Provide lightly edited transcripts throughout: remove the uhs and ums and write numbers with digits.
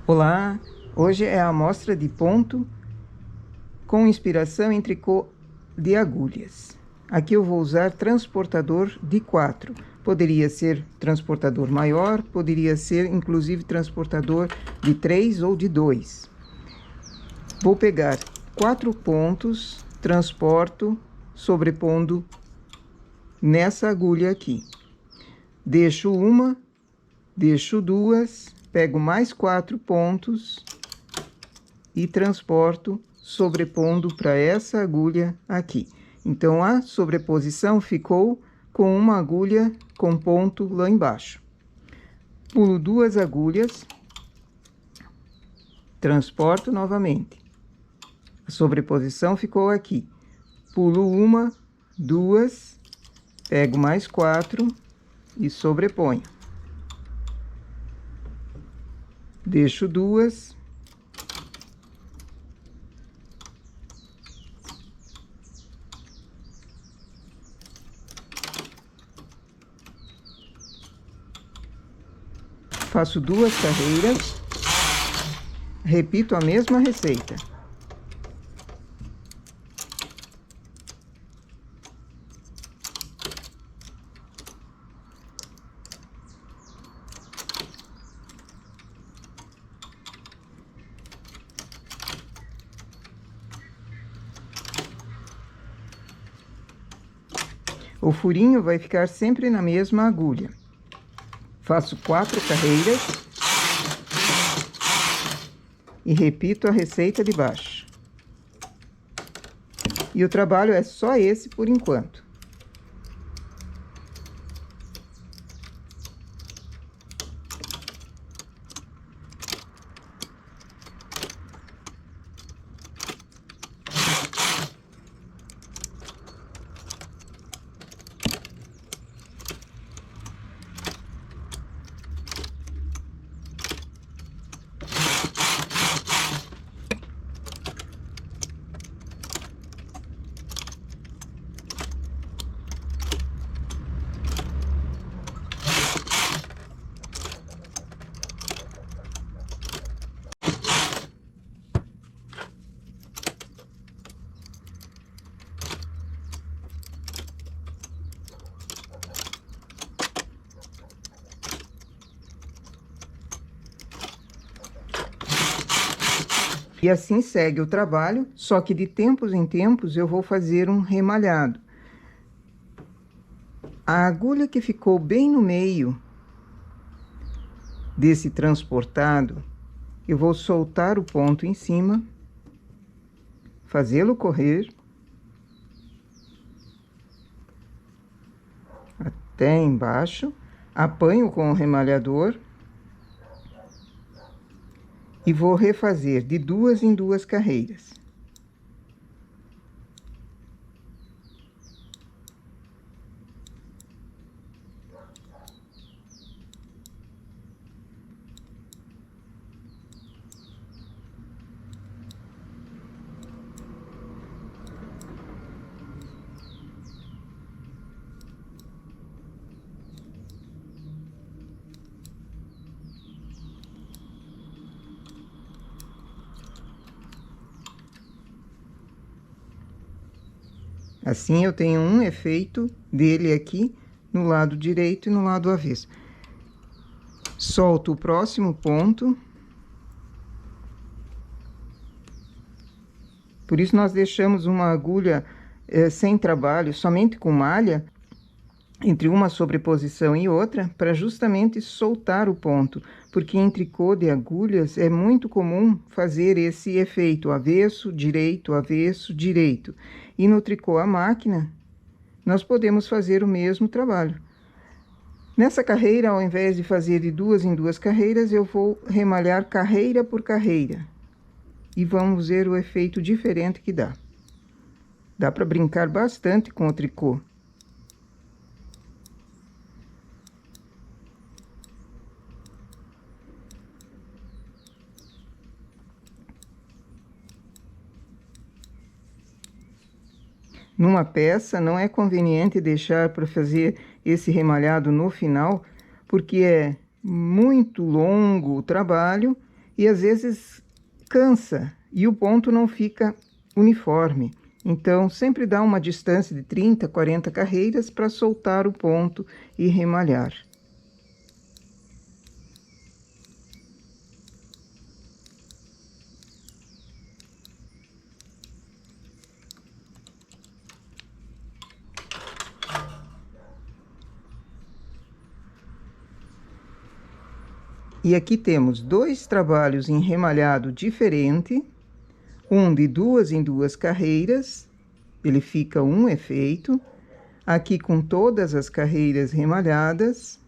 Olá, hoje é a amostra de ponto com inspiração em tricô de agulhas. Aqui eu vou usar transportador de 4. Poderia ser transportador maior, poderia ser inclusive transportador de 3 ou de 2. Vou pegar 4 pontos, transporto, sobrepondo nessa agulha aqui. Deixo uma, deixo duas, pego mais 4 pontos e transporto sobrepondo para essa agulha aqui. Então, a sobreposição ficou com uma agulha com ponto lá embaixo. Pulo 2 agulhas, transporto novamente. A sobreposição ficou aqui. Pulo uma, duas, pego mais 4 e sobreponho. Deixo duas. Faço 2 carreiras. Repito a mesma receita. O furinho vai ficar sempre na mesma agulha. Faço 4 carreiras e repito a receita de baixo. E o trabalho é só esse por enquanto. E assim segue o trabalho, só que de tempos em tempos eu vou fazer um remalhado. A agulha que ficou bem no meio desse transportado, eu vou soltar o ponto em cima, fazê-lo correr até embaixo, apanho com o remalhador e vou refazer de 2 em 2 carreiras. Assim, eu tenho um efeito dele aqui no lado direito e no lado avesso. Solto o próximo ponto. Por isso, nós deixamos uma agulha sem trabalho, somente com malha, entre uma sobreposição e outra, para justamente soltar o ponto. Porque em tricô de agulhas é muito comum fazer esse efeito avesso, direito. E no tricô à máquina, nós podemos fazer o mesmo trabalho. Nessa carreira, ao invés de fazer de 2 em 2 carreiras, eu vou remalhar carreira por carreira. E vamos ver o efeito diferente que dá. Dá para brincar bastante com o tricô. Numa peça, não é conveniente deixar para fazer esse remalhado no final, porque é muito longo o trabalho e às vezes cansa e o ponto não fica uniforme. Então, sempre dá uma distância de 30, 40 carreiras para soltar o ponto e remalhar. E aqui temos 2 trabalhos em remalhado diferente, um de 2 em 2 carreiras, ele fica um efeito, aqui com todas as carreiras remalhadas.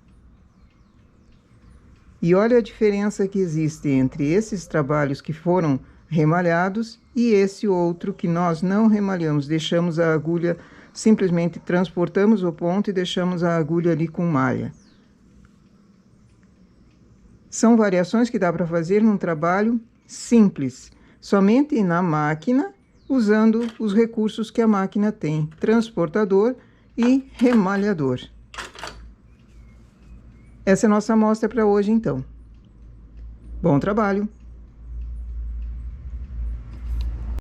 E olha a diferença que existe entre esses trabalhos que foram remalhados e esse outro que nós não remalhamos, deixamos a agulha, simplesmente transportamos o ponto e deixamos a agulha ali com malha. São variações que dá para fazer num trabalho simples, somente na máquina, usando os recursos que a máquina tem, transportador e remalhador. Essa é a nossa amostra para hoje, então. Bom trabalho!